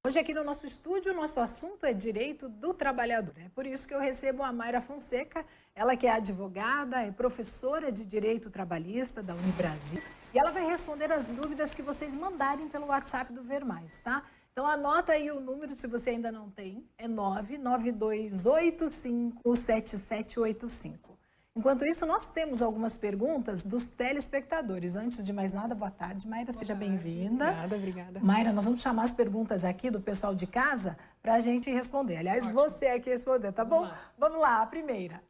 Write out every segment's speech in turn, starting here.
Hoje aqui no nosso estúdio, o nosso assunto é direito do trabalhador. É por isso que eu recebo a Mayra Fonseca, ela que é advogada, é professora de Direito Trabalhista da Unibrasil, e ela vai responder as dúvidas que vocês mandarem pelo WhatsApp do Ver Mais, tá? Então anota aí o número, se você ainda não tem, é 992857785. Enquanto isso, nós temos algumas perguntas dos telespectadores. Antes de mais nada, boa tarde, Mayra, seja bem-vinda. Obrigada. Mayra, nós vamos chamar as perguntas aqui do pessoal de casa para a gente responder. Aliás, Ótimo. Você aqui responder, tá bom? Vamos lá, a primeira.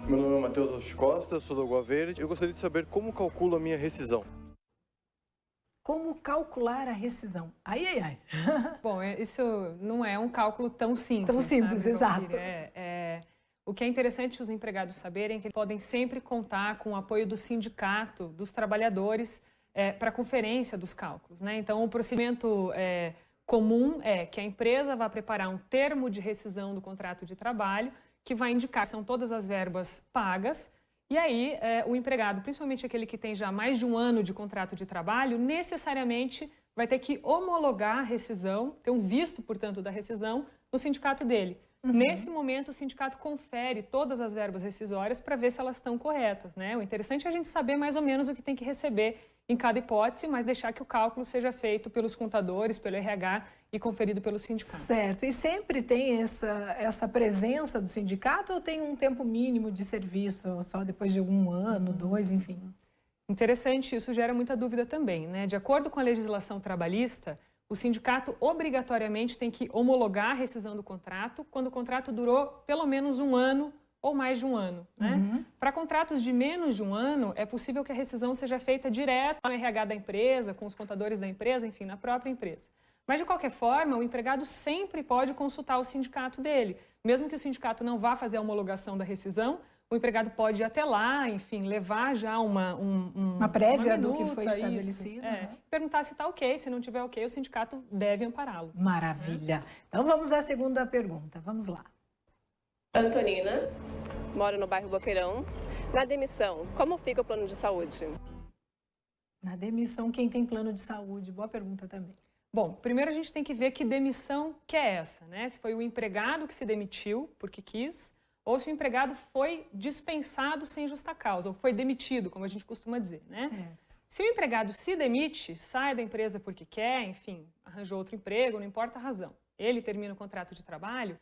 Meu nome é Matheus Osso Costa, sou do Água Verde. Eu gostaria de saber como calculo a minha rescisão. Como calcular a rescisão? Ai. Bom, isso não é um cálculo tão simples. Tão simples, sabe, exato. O que é interessante os empregados saberem é que eles podem sempre contar com o apoio do sindicato, dos trabalhadores, para a conferência dos cálculos, né? Então, o procedimento comum é que a empresa vai preparar um termo de rescisão do contrato de trabalho que vai indicar que são todas as verbas pagas. E aí, o empregado, principalmente aquele que tem já mais de um ano de contrato de trabalho, necessariamente vai ter que homologar a rescisão, ter um visto, portanto, da rescisão no sindicato dele. Uhum. Nesse momento, o sindicato confere todas as verbas rescisórias para ver se elas estão corretas, né? O interessante é a gente saber mais ou menos o que tem que receber em cada hipótese, mas deixar que o cálculo seja feito pelos contadores, pelo RH e conferido pelo sindicato. Certo. E sempre tem essa presença do sindicato ou tem um tempo mínimo de serviço, só depois de um ano, 2, enfim? Interessante, isso gera muita dúvida também, né? De acordo com a legislação trabalhista, o sindicato obrigatoriamente tem que homologar a rescisão do contrato quando o contrato durou pelo menos um ano ou mais de um ano, né? Uhum. Para contratos de menos de um ano, é possível que a rescisão seja feita direto no RH da empresa, com os contadores da empresa, enfim, na própria empresa. Mas, de qualquer forma, o empregado sempre pode consultar o sindicato dele. Mesmo que o sindicato não vá fazer a homologação da rescisão, o empregado pode ir até lá, enfim, levar já uma prévia do que foi estabelecido. Perguntar se está ok, se não tiver ok, o sindicato deve ampará-lo. Maravilha. Então vamos à segunda pergunta, vamos lá. Antonina, moro no bairro Boqueirão. Na demissão, como fica o plano de saúde? Na demissão, quem tem plano de saúde? Boa pergunta também. Bom, primeiro a gente tem que ver que demissão que é essa, né? Se foi o empregado que se demitiu porque quis, ou se o empregado foi dispensado sem justa causa, ou foi demitido, como a gente costuma dizer, né? Certo. Se o empregado se demite, sai da empresa porque quer, enfim, arranjou outro emprego, não importa a razão, ele termina o contrato de trabalho,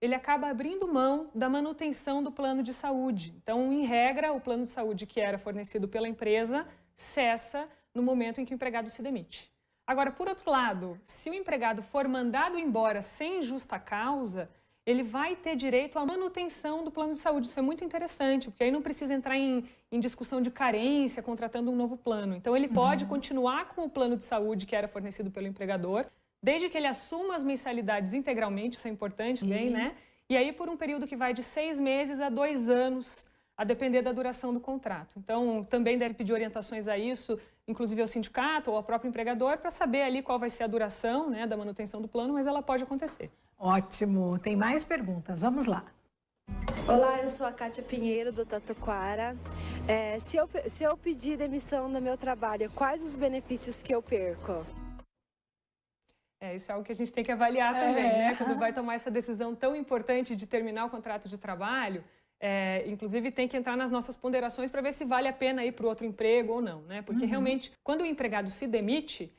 ele acaba abrindo mão da manutenção do plano de saúde. Então, em regra, o plano de saúde que era fornecido pela empresa cessa no momento em que o empregado se demite. Agora, por outro lado, se o empregado for mandado embora sem justa causa, ele vai ter direito à manutenção do plano de saúde. Isso é muito interessante, porque aí não precisa entrar em discussão de carência, contratando um novo plano. Então, ele pode continuar com o plano de saúde que era fornecido pelo empregador, desde que ele assuma as mensalidades integralmente, isso é importante também, né? E aí, por um período que vai de 6 meses a 2 anos, a depender da duração do contrato. Então, também deve pedir orientações a isso, inclusive ao sindicato ou ao próprio empregador, para saber ali qual vai ser a duração, né, da manutenção do plano, mas ela pode acontecer. Ótimo. Tem mais perguntas. Vamos lá. Olá, eu sou a Kátia Pinheiro, do Tatuquara. Se eu pedir demissão do meu trabalho, quais os benefícios que eu perco? Isso é algo que a gente tem que avaliar também, né? Quando vai tomar essa decisão tão importante de terminar o contrato de trabalho, inclusive tem que entrar nas nossas ponderações para ver se vale a pena ir para o outro emprego ou não, né? Porque realmente, quando o empregado se demite,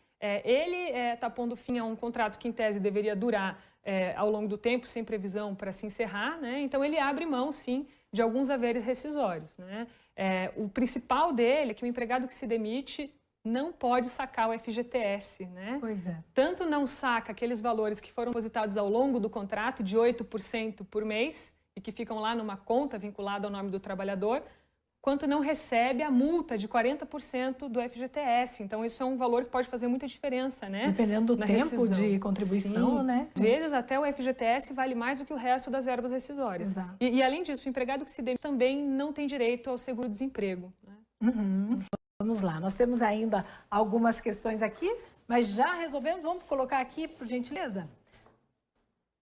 ele está pondo fim a um contrato que, em tese, deveria durar ao longo do tempo, sem previsão para se encerrar, né? Então, ele abre mão, sim, de alguns haveres rescisórios, né? O principal dele é que o empregado que se demite não pode sacar o FGTS, né? Pois é. Tanto não saca aqueles valores que foram depositados ao longo do contrato, de 8% por mês, e que ficam lá numa conta vinculada ao nome do trabalhador, quanto não recebe a multa de 40% do FGTS. Então, isso é um valor que pode fazer muita diferença, né? Dependendo do tempo de contribuição, né? Às vezes, até o FGTS vale mais do que o resto das verbas rescisórias. Exato. E além disso, o empregado que se demite também não tem direito ao seguro-desemprego, né? Vamos lá, nós temos ainda algumas questões aqui, mas já resolvemos, vamos colocar aqui, por gentileza.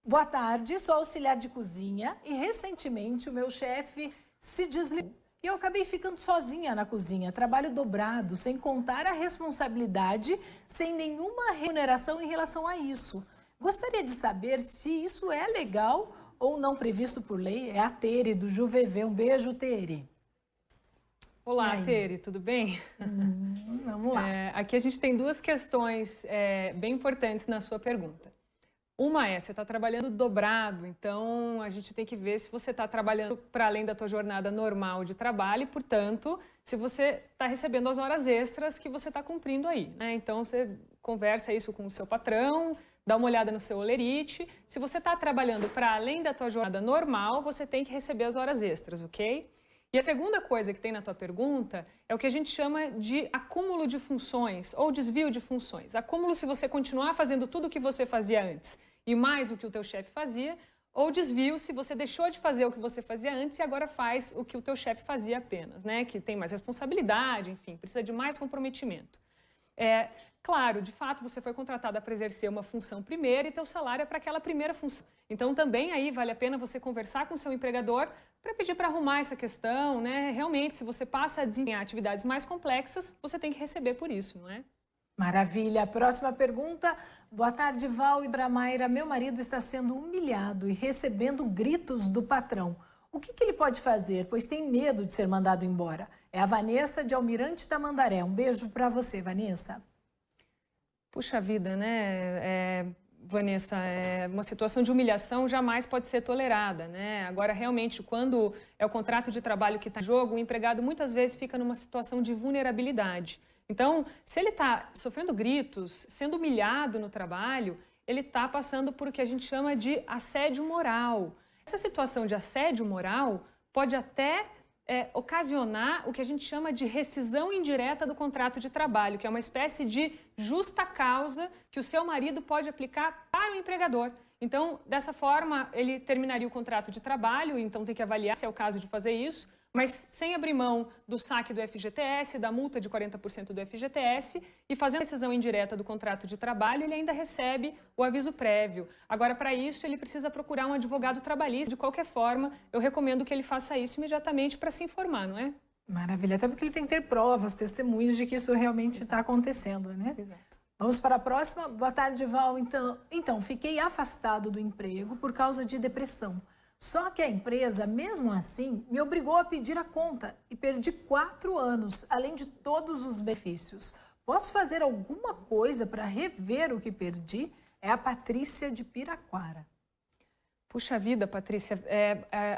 Boa tarde, sou auxiliar de cozinha e recentemente o meu chefe se desligou. e eu acabei ficando sozinha na cozinha, trabalho dobrado, sem contar a responsabilidade, sem nenhuma remuneração em relação a isso. Gostaria de saber se isso é legal ou não previsto por lei. É a Tere, do JuVV. Um beijo, Tere. Olá, Tere, tudo bem? Vamos lá. Aqui a gente tem duas questões bem importantes na sua pergunta. Uma você está trabalhando dobrado, então a gente tem que ver se você está trabalhando para além da tua jornada normal de trabalho e, portanto, se você está recebendo as horas extras que você está cumprindo aí, né? Então, você conversa isso com o seu patrão, dá uma olhada no seu holerite. Se você está trabalhando para além da tua jornada normal, você tem que receber as horas extras, ok? E a segunda coisa que tem na tua pergunta é o que a gente chama de acúmulo de funções ou desvio de funções. Acúmulo se você continuar fazendo tudo o que você fazia antes e mais o que o teu chefe fazia, ou desvio se você deixou de fazer o que você fazia antes e agora faz o que o teu chefe fazia apenas, né? Que tem mais responsabilidade, enfim, precisa de mais comprometimento. Claro, de fato, você foi contratada para exercer uma função primeiro e teu salário é para aquela primeira função. Então, também aí vale a pena você conversar com o seu empregador para pedir para arrumar essa questão, né? Realmente, se você passa a desempenhar atividades mais complexas, você tem que receber por isso, não é? Maravilha. Próxima pergunta. Boa tarde, Val e Dramaira. Meu marido está sendo humilhado e recebendo gritos do patrão. O que ele pode fazer? Pois tem medo de ser mandado embora. É a Vanessa, de Almirante Tamandaré. Um beijo para você, Vanessa. Puxa vida, né, Vanessa, uma situação de humilhação jamais pode ser tolerada, né? Agora, realmente, quando é o contrato de trabalho que está em jogo, o empregado muitas vezes fica numa situação de vulnerabilidade. Então, se ele está sofrendo gritos, sendo humilhado no trabalho, ele está passando por o que a gente chama de assédio moral. Essa situação de assédio moral pode até ocasionar o que a gente chama de rescisão indireta do contrato de trabalho, que é uma espécie de justa causa que o seu marido pode aplicar para o empregador. Então, dessa forma, ele terminaria o contrato de trabalho, então tem que avaliar se é o caso de fazer isso, mas sem abrir mão do saque do FGTS, da multa de 40% do FGTS e fazendo a rescisão indireta do contrato de trabalho, ele ainda recebe o aviso prévio. Agora, para isso, ele precisa procurar um advogado trabalhista. De qualquer forma, eu recomendo que ele faça isso imediatamente para se informar, não é? Maravilha, até porque ele tem que ter provas, testemunhos de que isso realmente está acontecendo, né? Exato. Vamos para a próxima. Boa tarde, Val. Então, fiquei afastado do emprego por causa de depressão. Só que a empresa, mesmo assim, me obrigou a pedir a conta e perdi 4 anos, além de todos os benefícios. Posso fazer alguma coisa para rever o que perdi? É a Patrícia de Piraquara. Puxa vida, Patrícia.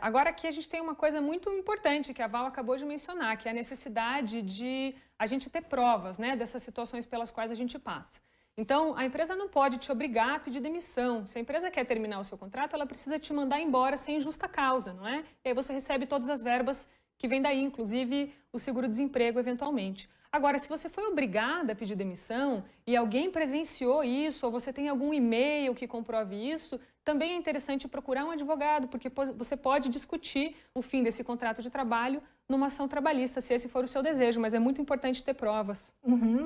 Agora aqui a gente tem uma coisa muito importante que a Val acabou de mencionar, que é a necessidade de a gente ter provas, né, dessas situações pelas quais a gente passa. Então, a empresa não pode te obrigar a pedir demissão. Se a empresa quer terminar o seu contrato, ela precisa te mandar embora sem justa causa, não é? E aí você recebe todas as verbas que vêm daí, inclusive o seguro-desemprego, eventualmente. Agora, se você foi obrigada a pedir demissão e alguém presenciou isso, ou você tem algum e-mail que comprove isso, também é interessante procurar um advogado, porque você pode discutir o fim desse contrato de trabalho numa ação trabalhista, se esse for o seu desejo, mas é muito importante ter provas.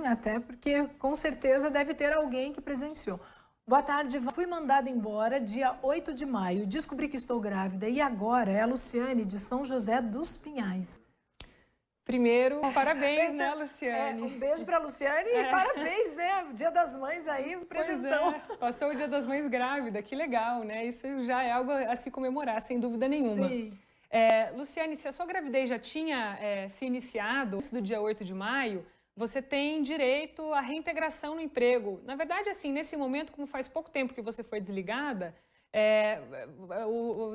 Até porque, com certeza, deve ter alguém que presenciou. Boa tarde, fui mandada embora dia 8 de maio, descobri que estou grávida e agora é a Luciane, de São José dos Pinhais. Primeiro, parabéns, né, Luciane? Um beijo para a Luciane e parabéns, né? Dia das Mães aí, um presentão. Passou o Dia das Mães grávida, que legal, né? Isso já é algo a se comemorar, sem dúvida nenhuma. Sim. Luciane, se a sua gravidez já tinha se iniciado antes do dia 8 de maio, você tem direito à reintegração no emprego. Na verdade, assim, nesse momento, como faz pouco tempo que você foi desligada,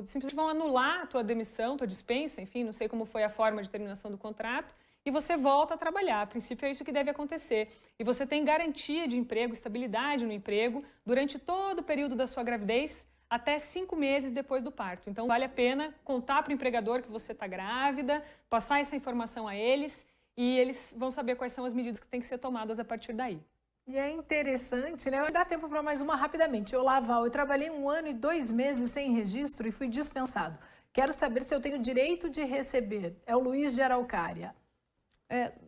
simplesmente vão anular a tua demissão, tua dispensa, enfim, não sei como foi a forma de terminação do contrato, e você volta a trabalhar. A princípio é isso que deve acontecer. E você tem garantia de emprego, estabilidade no emprego, durante todo o período da sua gravidez, até 5 meses depois do parto. Então, vale a pena contar para o empregador que você está grávida, passar essa informação a eles, e eles vão saber quais são as medidas que têm que ser tomadas a partir daí. E é interessante, né? Dá tempo para mais uma rapidamente. Olá, Val, eu trabalhei 1 ano e 2 meses sem registro e fui dispensado. Quero saber se eu tenho direito de receber. É o Luiz de Araucária.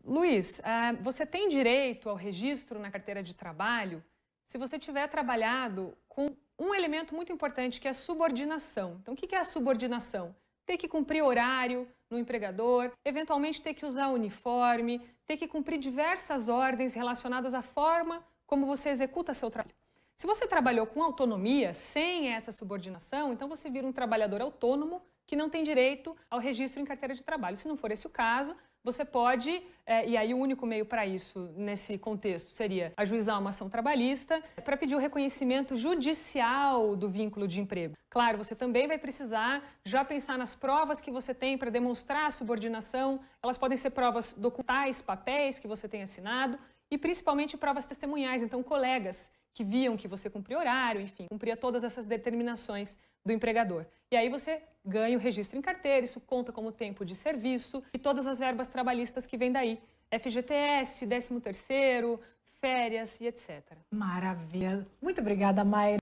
Luiz, você tem direito ao registro na carteira de trabalho se você tiver trabalhado com um elemento muito importante, que é a subordinação. Então, o que é a subordinação? ter que cumprir horário no empregador, eventualmente ter que usar uniforme, ter que cumprir diversas ordens relacionadas à forma como você executa seu trabalho. Se você trabalhou com autonomia, sem essa subordinação, então você vira um trabalhador autônomo que não tem direito ao registro em carteira de trabalho. Se não for esse o caso, você pode, e aí o único meio para isso, nesse contexto, seria ajuizar uma ação trabalhista para pedir o reconhecimento judicial do vínculo de emprego. Claro, você também vai precisar já pensar nas provas que você tem para demonstrar a subordinação. Elas podem ser provas documentais, papéis que você tem assinado e principalmente provas testemunhais, então colegas que viam que você cumpria horário, enfim, cumpria todas essas determinações do empregador. E aí você ganha o registro em carteira, isso conta como tempo de serviço e todas as verbas trabalhistas que vêm daí, FGTS, 13º, férias e etc. Maravilha. Muito obrigada, Mayra.